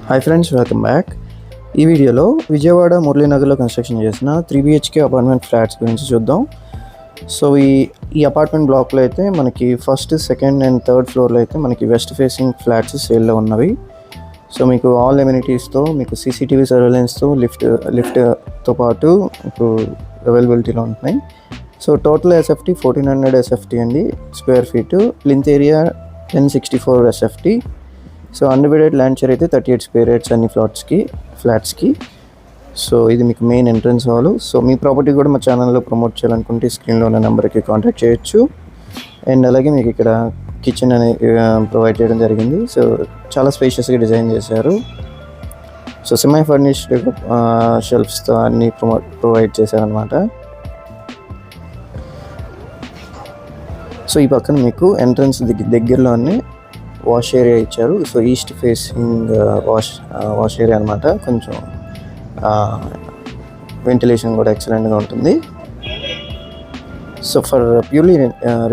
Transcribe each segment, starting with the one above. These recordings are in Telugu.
Hi friends, welcome back. ఈ వీడియోలో విజయవాడ మురళీనగర్లో కన్స్ట్రక్షన్ చేసిన 3BHK అపార్ట్మెంట్ ఫ్లాట్స్ గురించి చూద్దాం. సో ఈ అపార్ట్మెంట్ బ్లాక్లో అయితే మనకి ఫస్ట్, సెకండ్ అండ్ థర్డ్ ఫ్లోర్లో అయితే మనకి వెస్ట్ ఫేసింగ్ ఫ్లాట్స్ సేల్లో ఉన్నవి. సో మీకు ఆల్ ఎమ్యూనిటీస్తో, మీకు CCTV సర్వేలెన్స్తో, లిఫ్ట్తో పాటు మీకు అవైలబిలిటీలో ఉంటున్నాయి. సో టోటల్ SFT 1400 SFT అండి square feet. Plinth area 1064 SFT. So undivided land share అయితే 38 స్క్వేర్ యార్డ్స్ అన్ని ఫ్లాట్స్కి. సో ఇది మీకు మెయిన్ ఎంట్రన్స్ హాల్. సో మీ ప్రాపర్టీ కూడా మా ఛానల్లో ప్రమోట్ చేయాలనుకుంటే స్క్రీన్లో ఉన్న నెంబర్కి కాంటాక్ట్ చేయొచ్చు. అండ్ అలాగే మీకు ఇక్కడ కిచెన్ అనేది ప్రొవైడ్ చేయడం జరిగింది. సో చాలా స్పేషియస్గా డిజైన్ చేశారు. సో సెమీ ఫర్నిష్డ్ షెల్ఫ్స్తో అన్ని ప్రొవైడ్ చేశారనమాట. సో ఈ పక్కన మీకు ఎంట్రన్స్ దగ్గరలోనే వాష్ ఏరియా ఇచ్చారు. So east facing wash area అనమాట. కొంచెం వెంటిలేషన్ కూడా ఎక్సలెంట్గా ఉంటుంది. So for purely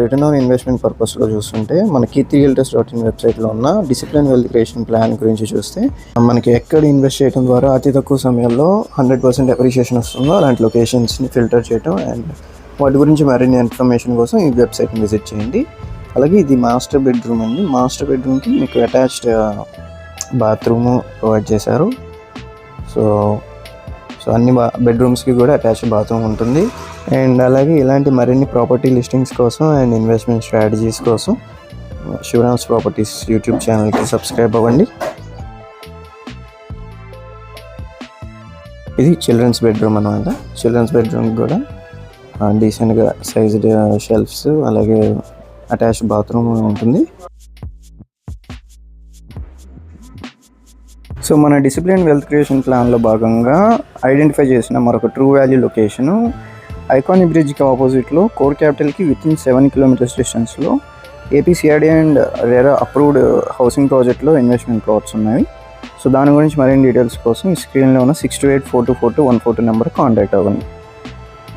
return on investment పర్పస్లో చూస్తుంటే మనకి 3realtors.in వెబ్సైట్లో ఉన్న డిసిప్లిన్ వెల్త్ క్రియేషన్ ప్లాన్ గురించి చూస్తే మనకి ఎక్కడ ఇన్వెస్ట్ చేయడం ద్వారా అతి తక్కువ సమయంలో 100% అప్రిషియేషన్ వస్తుందో అలాంటి లొకేషన్స్ని ఫిల్టర్ చేయడం అండ్ వాటి గురించి మరిన్ని ఇన్ఫర్మేషన్ కోసం ఈ వెబ్సైట్ని విజిట్ చేయండి. అలాగే ఇది మాస్టర్ బెడ్రూమ్ అండి. మాస్టర్ బెడ్రూమ్కి మీకు అటాచ్డ్ బాత్రూమ్ ప్రొవైడ్ చేశారు. సో అన్ని బెడ్రూమ్స్కి కూడా అటాచ్డ్ బాత్రూమ్ ఉంటుంది. అండ్ అలాగే ఇలాంటి మరిన్ని ప్రాపర్టీ లిస్టింగ్స్ కోసం అండ్ ఇన్వెస్ట్మెంట్ స్ట్రాటజీస్ కోసం శివరామ్స్ ప్రాపర్టీస్ యూట్యూబ్ ఛానల్కి సబ్స్క్రైబ్ అవ్వండి. ఇది చిల్డ్రన్స్ బెడ్రూమ్ అన్నమాట. చిల్డ్రన్స్ బెడ్రూమ్ కూడా డీసెంట్గా సైజ్డ్ షెల్ఫ్స్ అలాగే అటాచ్డ్ బాత్రూమ్ ఉంటుంది. సో మన డిసిప్లిన్ వెల్త్ క్రియేషన్ ప్లాన్లో భాగంగా ఐడెంటిఫై చేసిన మరొక ట్రూ వాల్యూ లొకేషను ఐకానిక్ బ్రిడ్జ్కి ఆపోజిట్లో కోర్ క్యాపిటల్కి వితిన్ 7 kilometers డిస్టెన్స్లో APCRD and RERA approved housing ప్రాజెక్ట్లో ఇన్వెస్ట్మెంట్ ప్లాట్స్ ఉన్నాయి. సో దాని గురించి మరిన్ని డీటెయిల్స్ కోసం ఈ స్క్రీన్లో ఉన్న 6284242142 నెంబర్ కాంటాక్ట్ అవ్వండి.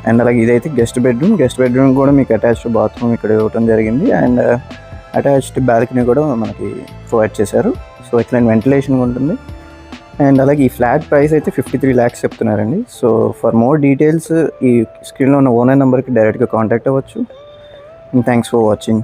అండ్ అలాగే ఇదైతే గెస్ట్ బెడ్రూమ్ కూడా మీకు అటాచ్డ్ బాత్రూమ్ ఇక్కడ ఇవ్వడం జరిగింది. అండ్ అటాచ్డ్ బాల్కనీ కూడా మనకి ప్రొవైడ్ చేశారు. సో ఇట్లాంటి వెంటిలేషన్ ఉంటుంది. అండ్ అలాగే ఈ ఫ్లాట్ ప్రైస్ అయితే 53 lakhs చెప్తున్నారండి. సో ఫర్ మోర్ డీటెయిల్స్ ఈ స్క్రీన్లో ఉన్న ఓనర్ నెంబర్కి డైరెక్ట్గా కాంటాక్ట్ అవ్వచ్చు. And thanks for watching.